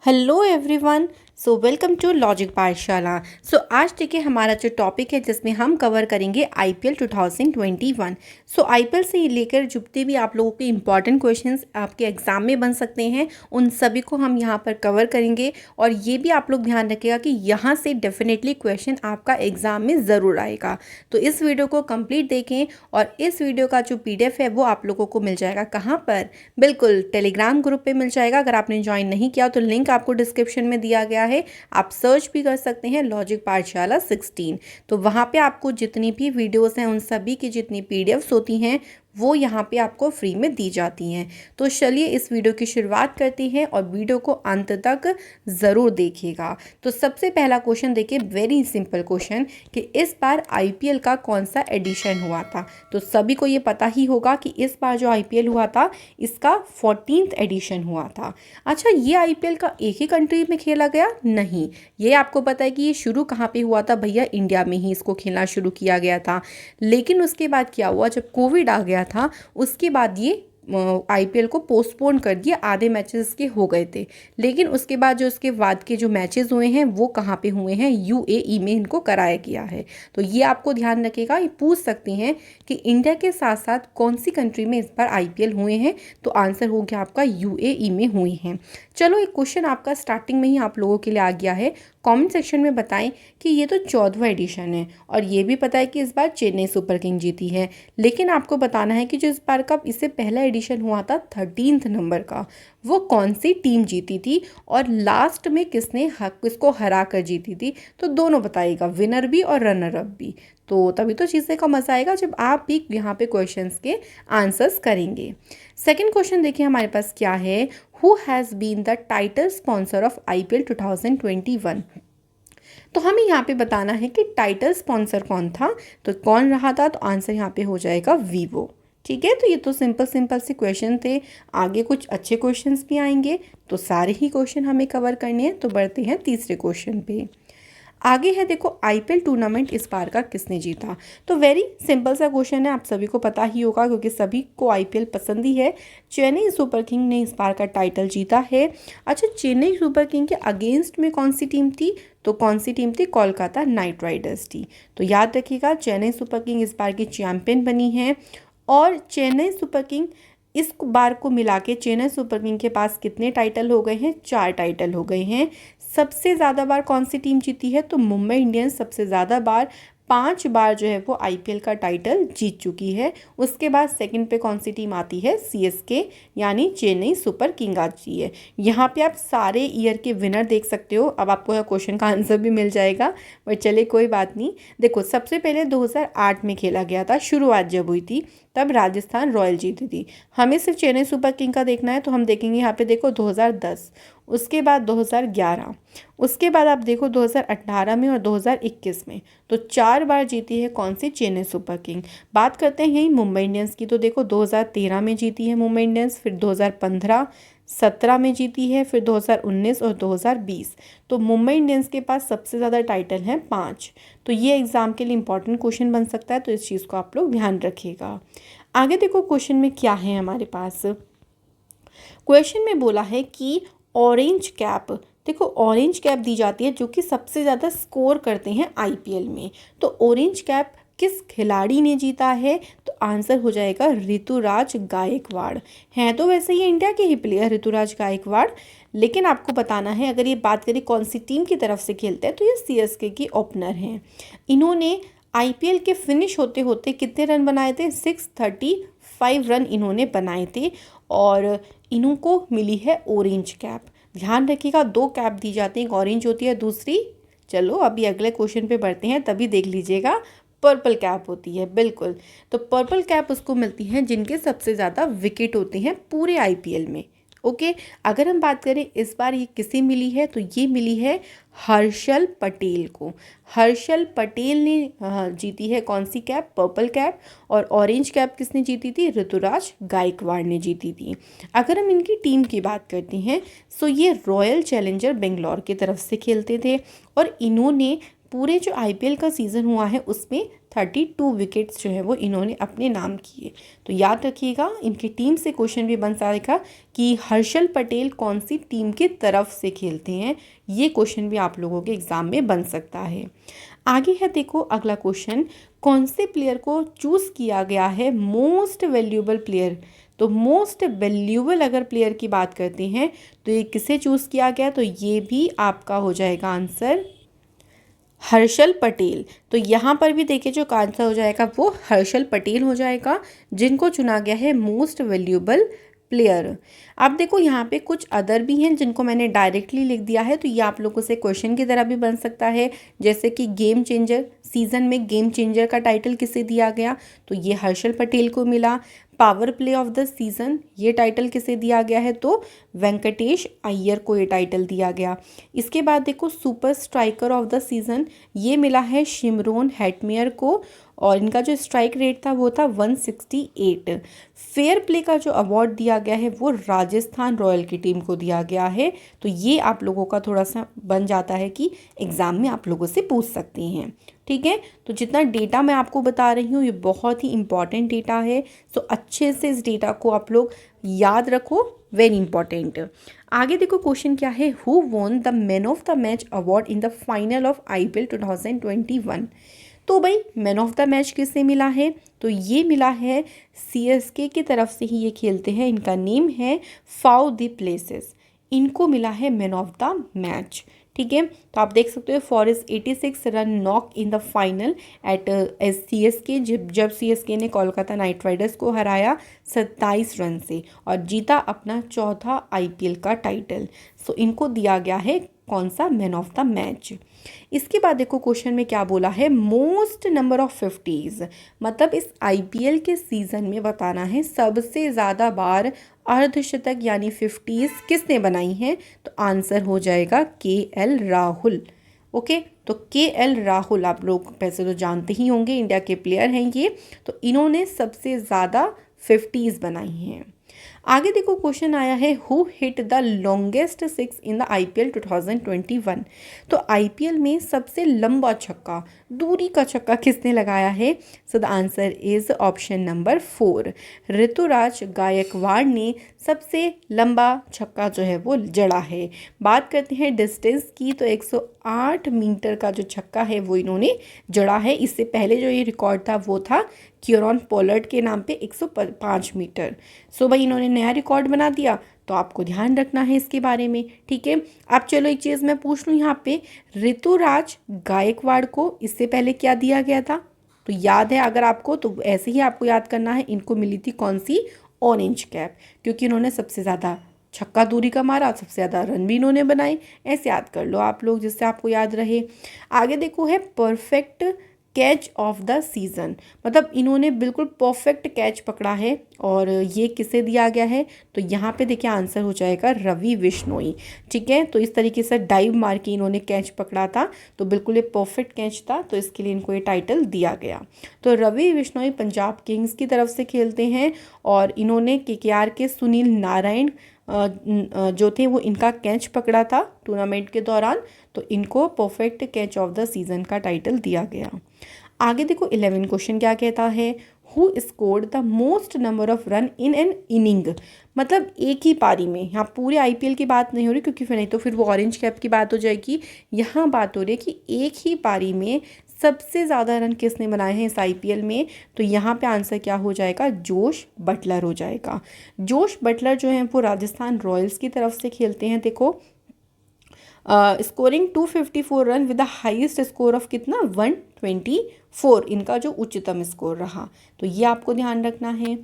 Hello everyone. So welcome to logic Pathshala. So आज देखिए हमारा जो टॉपिक है जिसमें हम कवर करेंगे आईपीएल 2021। सो आईपीएल से लेकर जितने भी आप लोगों के इंपॉर्टेंट क्वेश्चंस आपके एग्जाम में बन सकते हैं उन सभी को हम यहाँ पर कवर करेंगे। और ये भी आप लोग ध्यान रखिएगा कि यहाँ से डेफिनेटली क्वेश्चन आपका एग्जाम में ज़रूर आएगा। तो इस वीडियो को कंप्लीट देखें और इस वीडियो का जो PDF है वो आप लोगों को मिल जाएगा कहाँ पर, बिल्कुल टेलीग्राम ग्रुप पे मिल जाएगा। अगर आपने ज्वाइन नहीं किया तो लिंक आपको डिस्क्रिप्शन में दिया गया है, आप सर्च भी कर सकते हैं लॉजिक पाठशाला 16। तो वहाँ पे आपको जितनी भी वीडियोस हैं उन सभी की जितनी PDFs होती हैं वो यहाँ पे आपको फ्री में दी जाती हैं। तो चलिए इस वीडियो की शुरुआत करते हैं और वीडियो को अंत तक ज़रूर देखिएगा। तो सबसे पहला क्वेश्चन देखिए, वेरी सिंपल क्वेश्चन कि इस बार IPL का कौन सा एडिशन हुआ था। तो सभी को ये पता ही होगा कि इस बार जो IPL हुआ था इसका 14th एडिशन हुआ था। अच्छा, ये IPL का एक ही कंट्री में खेला गया नहीं, ये आपको पता है कि ये शुरू कहाँ पे हुआ था भैया, इंडिया में ही इसको खेलना शुरू किया गया था। लेकिन उसके बाद क्या हुआ, जब कोविड आ गया था उसके बाद ये IPL को पोस्टपोन कर दिया, आधे मैचेस के हो गए थे। लेकिन उसके बाद जो उसके बाद के जो मैचेस हुए हैं वो कहाँ पे हुए हैं, UAE में इनको कराया गया है। तो ये आपको ध्यान रखिएगा, ये पूछ सकती हैं कि इंडिया के साथ साथ कौन सी कंट्री में इस बार IPL हुए हैं। तो आंसर हो गया आपका UAE में हुए हैं। चलो एक क्वेश्चन आपका स्टार्टिंग में ही आप लोगों के लिए आ गया है, कमेंट सेक्शन में बताएं कि ये तो 14वां एडिशन है और ये भी पता है कि इस बार चेन्नई सुपर किंग जीती है। लेकिन आपको बताना है कि जो इस बार का इससे पहला एडिशन हुआ था 13th नंबर का, वो कौन सी टीम जीती थी और लास्ट में किसको हरा कर जीती थी। तो दोनों बताइएगा, विनर भी और रनर अप भी। तो तभी तो चीज़ें का मज़ा आएगा जब आप भी यहाँ पे क्वेश्चंस के आंसर्स करेंगे। सेकंड क्वेश्चन देखिए हमारे पास क्या है, who has been the title sponsor of IPL 2021। तो हमें यहाँ पे बताना है कि टाइटल स्पॉन्सर कौन था, तो कौन रहा था। तो आंसर यहाँ पे हो जाएगा वीवो। ठीक है, तो ये तो सिंपल से क्वेश्चन थे, आगे कुछ अच्छे क्वेश्चंस भी आएंगे तो सारे ही क्वेश्चन हमें कवर करने हैं। तो बढ़ते हैं तीसरे क्वेश्चन पे। आगे है देखो, IPL टूर्नामेंट इस बार का किसने जीता। तो वेरी सिंपल सा क्वेश्चन है, आप सभी को पता ही होगा क्योंकि सभी को IPL पसंद ही है। चेन्नई सुपर किंग ने इस बार का टाइटल जीता है। अच्छा, चेन्नई सुपर किंग के अगेंस्ट में कौन सी टीम थी, तो कौन सी टीम थी, कोलकाता नाइट राइडर्स थी। तो याद रखिएगा, चेन्नई सुपर किंग इस बार की चैंपियन बनी है। और चेन्नई सुपर किंग इस बार को मिला के चेन्नई सुपर किंग के पास कितने टाइटल हो गए हैं, 4 टाइटल हो गए हैं। सबसे ज़्यादा बार कौन सी टीम जीती है, तो मुंबई इंडियंस सबसे ज़्यादा बार 5 बार जो है वो IPL का टाइटल जीत चुकी है। उसके बाद सेकंड पे कौन सी टीम आती है, CSK यानी चेन्नई सुपर किंग आती है। यहाँ पे आप सारे ईयर के विनर देख सकते हो। अब आपको क्वेश्चन का आंसर भी मिल जाएगा, बट चलिए कोई बात नहीं। देखो, सबसे पहले 2008 में खेला गया था, शुरुआत जब हुई थी तब राजस्थान रॉयल जीती थी। हमें सिर्फ चेन्नई सुपर किंग का देखना है तो हम देखेंगे यहाँ पे देखो 2010, उसके बाद 2011, उसके बाद आप देखो 2018 में और 2021 में। तो 4 बार जीती है कौन सी, चेन्नई सुपर किंग। बात करते हैं यही मुंबई इंडियंस की, तो देखो 2013 में जीती है मुंबई इंडियंस, फिर 2015, 17 में जीती है, फिर 2019 और 2020। तो मुंबई इंडियंस के पास सबसे ज़्यादा टाइटल हैं 5। तो ये एग्ज़ाम के लिए इंपॉर्टेंट क्वेश्चन बन सकता है, तो इस चीज़ को आप लोग ध्यान रखिएगा। आगे देखो क्वेश्चन में क्या है हमारे पास, क्वेश्चन में बोला है कि ऑरेंज कैप, देखो ऑरेंज कैप दी जाती है जो कि सबसे ज़्यादा स्कोर करते हैं IPL में। तो ऑरेंज कैप किस खिलाड़ी ने जीता है, तो आंसर हो जाएगा ऋतुराज गायकवाड़। हैं तो वैसे ये इंडिया के ही प्लेयर ऋतुराज गायकवाड़, लेकिन आपको बताना है अगर ये बात करें कौन सी टीम की तरफ से खेलते हैं तो ये CSK की ओपनर हैं। इन्होंने IPL के फिनिश होते होते कितने रन बनाए थे, 635 रन इन्होंने बनाए थे और इनको मिली है ऑरेंज कैप। ध्यान रखिएगा, 2 कैप दी जाती हैं, एक ऑरेंज होती है दूसरी, चलो अभी अगले क्वेश्चन पे बढ़ते हैं तभी देख लीजिएगा, पर्पल कैप होती है। बिल्कुल, तो पर्पल कैप उसको मिलती हैं जिनके सबसे ज़्यादा विकेट होते हैं पूरे IPL में। ओके, अगर हम बात करें इस बार ये किसे मिली है, तो ये मिली है हर्षल पटेल को। हर्षल पटेल ने जीती है कौन सी कैप, पर्पल कैप। और ऑरेंज कैप किसने जीती थी, ऋतुराज गायकवाड़ ने जीती थी। अगर हम इनकी टीम की बात करते हैं तो ये रॉयल चैलेंजर बेंगलोर की तरफ से खेलते थे और इन्होंने पूरे जो आईपीएल का सीज़न हुआ है उसमें 32 विकेट्स जो है वो इन्होंने अपने नाम किए। तो याद रखिएगा, इनकी टीम से क्वेश्चन भी बन सकता कि हर्षल पटेल कौन सी टीम की तरफ से खेलते हैं, ये क्वेश्चन भी आप लोगों के एग्ज़ाम में बन सकता है। आगे है देखो अगला क्वेश्चन, कौन से प्लेयर को चूज़ किया गया है मोस्ट वैल्यूएबल प्लेयर। तो मोस्ट वैल्यूएबल अगर प्लेयर की बात करते हैं तो ये किसे चूज़ किया गया, तो ये भी आपका हो जाएगा आंसर हर्षल पटेल। तो यहाँ पर भी देखिए जो आंसर हो जाएगा वो हर्षल पटेल हो जाएगा, जिनको चुना गया है मोस्ट वैल्यूएबल प्लेयर। अब देखो यहाँ पे कुछ अदर भी हैं जिनको मैंने डायरेक्टली लिख दिया है, तो ये आप लोगों से क्वेश्चन की तरह भी बन सकता है। जैसे कि गेम चेंजर, सीजन में गेम चेंजर का टाइटल किसे दिया गया, तो ये हर्षल पटेल को मिला। Power play of the season, ये टाइटल किसे दिया गया है, तो वेंकटेश अय्यर को ये टाइटल दिया गया। इसके बाद देखो super striker of the season, ये मिला है शिमरोन हेटमेयर को, और इनका जो स्ट्राइक रेट था वो था 168। फेयर प्ले का जो अवार्ड दिया गया है वो राजस्थान रॉयल की टीम को दिया गया है। तो ये आप लोगों का थोड़ा सा बन जाता है कि एग्ज़ाम में आप लोगों से पूछ सकते हैं। ठीक है, तो जितना डेटा मैं आपको बता रही हूँ ये बहुत ही इंपॉर्टेंट डेटा है, सो अच्छे से इस डेटा को आप लोग याद रखो, वेरी इंपॉर्टेंट। आगे देखो क्वेश्चन क्या है, who won the man of the match award in the final of IPL 2021। तो भाई मैन ऑफ द मैच किसे मिला है, तो ये मिला है सीएसके की तरफ से ही ये खेलते हैं, इनका नेम है फाउ द प्लेसेस, इनको मिला है मैन ऑफ द मैच। ठीक है, तो आप देख सकते हो Faf's 86 run knock in the final at as CSK, जब सीएसके ने कोलकाता नाइट राइडर्स को हराया 27 रन से और जीता अपना चौथा आईपीएल का टाइटल। सो इनको दिया गया है कौन सा, मैन ऑफ द मैच। इसके बाद देखो क्वेश्चन में क्या बोला है, मोस्ट नंबर ऑफ 50s, मतलब इस आईपीएल के सीज़न में बताना है सबसे ज़्यादा बार अर्धशतक यानी 50s किसने बनाई हैं, तो आंसर हो जाएगा केएल राहुल। ओके, तो केएल राहुल आप लोग वैसे तो जानते ही होंगे, इंडिया के प्लेयर हैं ये, तो इन्होंने सबसे ज़्यादा 50s बनाई हैं। आगे देखो क्वेश्चन आया है, who hit the longest six in the IPL 2021। तो आईपीएल में सबसे लंबा छक्का, दूरी का छक्का किसने लगाया है, so the answer is option number 4, Ruturaj Gaikwad ने सबसे लंबा छक्का जो है वो जड़ा है। बात करते हैं डिस्टेंस की, तो 108 मीटर का जो छक्का है वो इन्होंने जड़ा है। इससे पहले जो ये रिकॉर्ड था वो था क्यूरॉन पोलर्ड के नाम पे 105 मीटर। सो भाई इन्होंने नया रिकॉर्ड बना दिया, तो आपको ध्यान रखना है इसके बारे में। ठीक है, अब चलो एक चीज़ मैं पूछ लूँ यहाँ पे, ऋतुराज गायकवाड़ को इससे पहले क्या दिया गया था, तो याद है अगर आपको, तो ऐसे ही आपको याद करना है, इनको मिली थी कौन सी, ऑरेंज कैप, क्योंकि इन्होंने सबसे ज़्यादा छक्का दूरी का मारा, सबसे ज़्यादा रन भी इन्होंने बनाए। ऐसे याद कर लो आप लोग जिससे आपको याद रहे। आगे देखो है perfect catch of the season, मतलब इन्होंने बिल्कुल परफेक्ट कैच पकड़ा है, और ये किसे दिया गया है, तो यहाँ पे देखिए आंसर हो जाएगा रवि बिश्नोई। ठीक है, तो इस तरीके से डाइव मार के इन्होंने कैच पकड़ा था, तो बिल्कुल ये परफेक्ट कैच था, तो इसके लिए इनको ये टाइटल दिया गया। तो रवि बिश्नोई पंजाब किंग्स की तरफ से खेलते हैं, और इन्होंने केकेआर के सुनील नारायण जो थे वो इनका कैच पकड़ा था टूर्नामेंट के दौरान, तो इनको perfect catch of the season का टाइटल दिया गया। आगे देखो 11 क्वेश्चन क्या कहता है, who scored the most number of run in an inning, मतलब एक ही पारी में, यहाँ पूरे आईपीएल की बात नहीं हो रही क्योंकि फिर नहीं तो फिर वो ऑरेंज कैप की बात हो जाएगी। यहाँ बात हो रही है कि एक ही पारी में सबसे ज़्यादा रन किसने बनाए हैं इस आईपीएल में, तो यहाँ पे आंसर क्या हो जाएगा, जोश बटलर हो जाएगा। जोश बटलर जो है वो राजस्थान रॉयल्स की तरफ से खेलते हैं। देखो scoring 254 run with the highest score of कितना, 124, इनका जो उच्चतम स्कोर रहा, तो ये आपको ध्यान रखना है।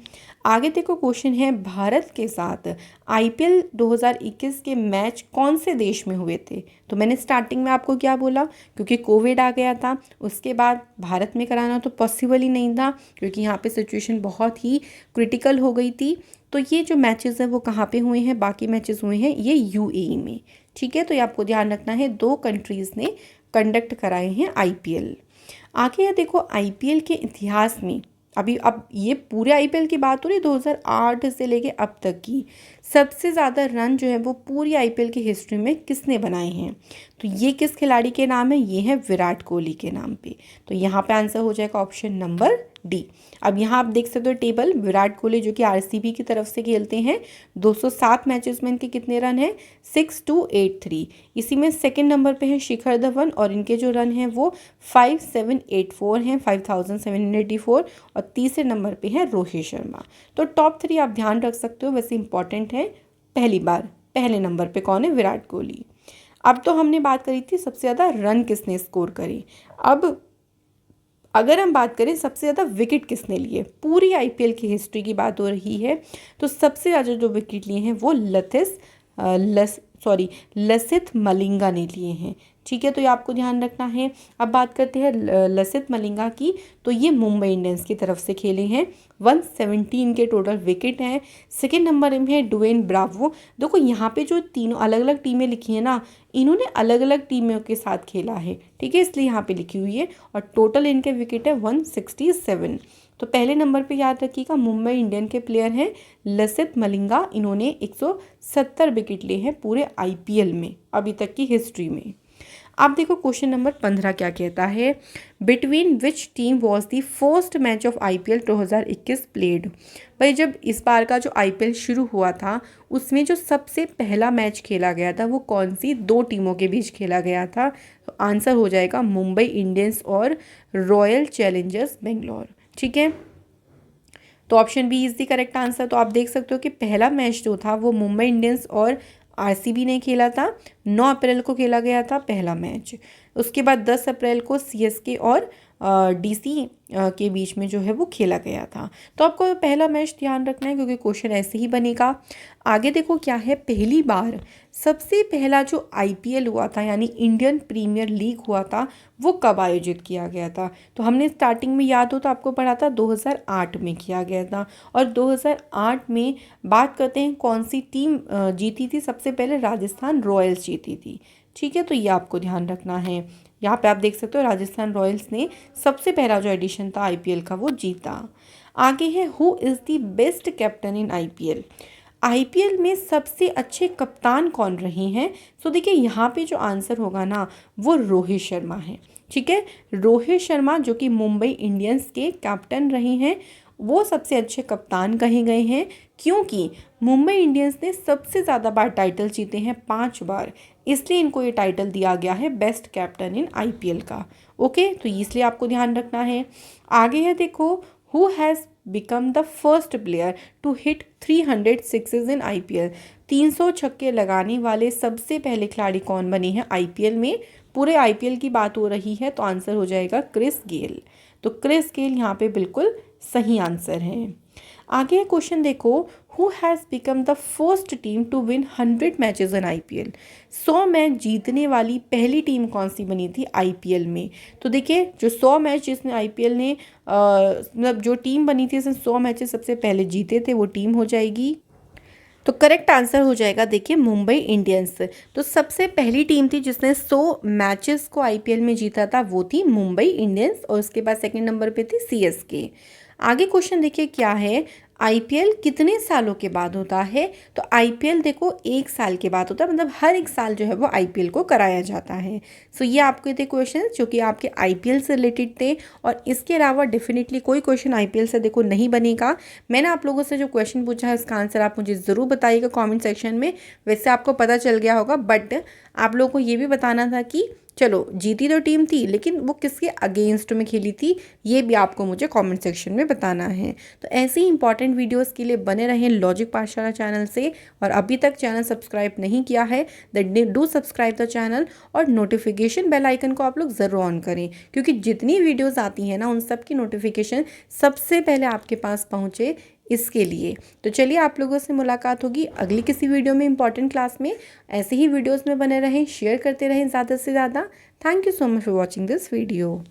आगे देखो क्वेश्चन है, भारत के साथ आईपीएल 2021 के मैच कौन से देश में हुए थे, तो मैंने स्टार्टिंग में आपको क्या बोला, क्योंकि कोविड आ गया था, उसके बाद भारत में कराना तो पॉसिबल ही नहीं था, क्योंकि यहाँ पे सिचुएशन बहुत ही क्रिटिकल हो गई थी। तो ये जो मैचेस हैं वो कहाँ पे हुए हैं, बाकी मैचेस हुए हैं ये यूएई में। ठीक है, तो ये आपको ध्यान रखना है, 2 कंट्रीज़ ने कंडक्ट कराए हैं आईपीएल। आगे ये देखो आईपीएल के इतिहास में, अब ये पूरे आईपीएल की बात हो रही है 2008 से लेके अब तक की, सबसे ज़्यादा रन जो है वो पूरी आईपीएल की हिस्ट्री में किसने बनाए हैं? तो ये किस खिलाड़ी के नाम है? ये है विराट कोहली के नाम पे। तो यहाँ पे आंसर हो जाएगा ऑप्शन नंबर डी। अब यहाँ आप देख सकते हो टेबल, विराट कोहली जो कि आरसीबी की तरफ से खेलते हैं, 207 मैचेस में इनके कितने रन हैं? 6283। इसी में सेकंड नंबर पे है शिखर धवन और इनके जो रन हैं वो 5784 हैं, 5784। और तीसरे नंबर पे है रोहित शर्मा। तो टॉप 3 आप ध्यान रख सकते हो, वैसे इंपॉर्टेंट है। पहली बार पहले नंबर पे कौन है? विराट कोहली। अब तो हमने बात करी थी सबसे ज़्यादा रन किसने स्कोर करे। अब अगर हम बात करें सबसे ज़्यादा विकेट किसने लिए, पूरी आईपीएल की हिस्ट्री की बात हो रही है, तो सबसे ज़्यादा जो विकेट लिए हैं वो लसिथ मलिंगा ने लिए हैं। ठीक है, तो ये आपको ध्यान रखना है। अब बात करते हैं लसिथ मलिंगा की, तो ये मुंबई इंडियंस की तरफ से खेले हैं, 117 के टोटल विकेट हैं। सेकेंड नंबर में है ड्वेन ब्रावो। देखो यहाँ पे जो तीनों अलग अलग टीमें लिखी हैं ना, इन्होंने अलग अलग टीमों के साथ खेला है, ठीक है, इसलिए यहाँ पे लिखी हुई है। और टोटल इनके विकेट है 167। तो पहले नंबर पे याद रखिएगा मुंबई इंडियन के प्लेयर हैं लसिथ मलिंगा। इन्होंने 170 विकेट लिए हैं पूरे आईपीएल में अभी तक की हिस्ट्री में। आप देखो क्वेश्चन नंबर 15 क्या कहता है, between which team was the first match of IPL 2021 played. भाई जब इस बार का जो आईपीएल शुरू हुआ था उसमें जो सबसे पहला मैच खेला गया था वो कौन सी 2 टीमों के बीच खेला गया था? तो आंसर हो जाएगा मुंबई इंडियंस और रॉयल चैलेंजर्स बेंगलोर। ठीक है, तो option B is the correct answer. तो आप देख सकते हो कि पहला मैच जो था वो मुंबई इंडियंस और आरसीबी ने खेला था, 9 अप्रैल को खेला गया था पहला मैच। उसके बाद 10 अप्रैल को सीएसके और डीसी के बीच में जो है वो खेला गया था। तो आपको पहला मैच ध्यान रखना है क्योंकि क्वेश्चन ऐसे ही बनेगा। आगे देखो क्या है, पहली बार सबसे पहला जो आईपीएल हुआ था यानी इंडियन प्रीमियर लीग हुआ था वो कब आयोजित किया गया था? तो हमने स्टार्टिंग में याद हो तो आपको पढ़ा था 2008 में किया गया था। और 2008 में बात करते हैं कौन सी टीम जीती थी? सबसे पहले राजस्थान रॉयल्स जीती थी। ठीक है, तो ये आपको ध्यान रखना है। यहाँ पे आप देख सकते हो राजस्थान रॉयल्स ने सबसे पहला जो एडिशन था आईपीएल का वो जीता। आगे है who is the best captain in IPL. IPL में सबसे अच्छे कप्तान कौन रहे हैं? तो देखिए यहाँ पे जो आंसर होगा ना वो रोहित शर्मा है। ठीक है, रोहित शर्मा जो कि मुंबई इंडियंस के कैप्टन रहे हैं वो सबसे अच्छे कप्तान कहे गए हैं, क्योंकि मुंबई इंडियंस ने सबसे ज़्यादा बार टाइटल जीते हैं, 5 बार, इसलिए इनको ये टाइटल दिया गया है बेस्ट कैप्टन इन आईपीएल का। ओके, तो इसलिए आपको ध्यान रखना है। आगे है देखो, who has become the first player to hit 300 sixes in IPL. 300 छक्के लगाने वाले सबसे पहले खिलाड़ी कौन बने हैं आईपीएल में? पूरे आईपीएल की बात हो रही है, तो आंसर हो जाएगा क्रिस गेल। तो क्रिस गेल यहाँ पे बिल्कुल सही आंसर है। आगे क्वेश्चन देखो, who has become the first team to win 100 matches in IPL. 100 match जीतने वाली पहली टीम कौन सी बनी थी आईपीएल में? तो देखिए जो 100 मैच जिसने आईपीएल ने मतलब जो टीम बनी थी इसने 100 मैचेस सबसे पहले जीते थे, वो टीम हो जाएगी। तो करेक्ट आंसर हो जाएगा देखिए मुंबई इंडियंस। तो सबसे पहली टीम थी जिसने 100 मैचेस को आईपीएल में जीता था वो थी मुंबई इंडियंस, और उसके बाद सेकंड नंबर पे थी सीएसके। आगे क्वेश्चन देखिए क्या है, आईपीएल कितने सालों के बाद होता है? तो आईपीएल देखो 1 साल के बाद होता है, मतलब हर 1 साल जो है वो आईपीएल को कराया जाता है। सो ये आपके थे क्वेश्चन जो कि आपके आईपीएल से रिलेटेड थे, और इसके अलावा डेफिनेटली कोई क्वेश्चन आईपीएल से देखो नहीं बनेगा। मैंने आप लोगों से जो क्वेश्चन पूछा है उसका आंसर आप मुझे ज़रूर बताइएगा कॉमेंट सेक्शन में। वैसे आपको पता चल गया होगा, बट आप लोगों को ये भी बताना था कि चलो जीती तो टीम थी लेकिन वो किसके अगेंस्ट में खेली थी, ये भी आपको मुझे कमेंट सेक्शन में बताना है। तो ऐसे ही इंपॉर्टेंट वीडियोस के लिए बने रहें लॉजिक पाठशाला चैनल से, और अभी तक चैनल सब्सक्राइब नहीं किया है then do subscribe the channel, और नोटिफिकेशन बेल आइकन को आप लोग ज़रूर ऑन करें, क्योंकि जितनी वीडियोज़ आती हैं ना उन सब की नोटिफिकेशन सबसे पहले आपके पास पहुँचे, इसके लिए। तो चलिए आप लोगों से मुलाकात होगी अगली किसी वीडियो में इंपॉर्टेंट क्लास में। ऐसे ही वीडियोस में बने रहें, शेयर करते रहें ज़्यादा से ज़्यादा। Thank you so much for watching this video.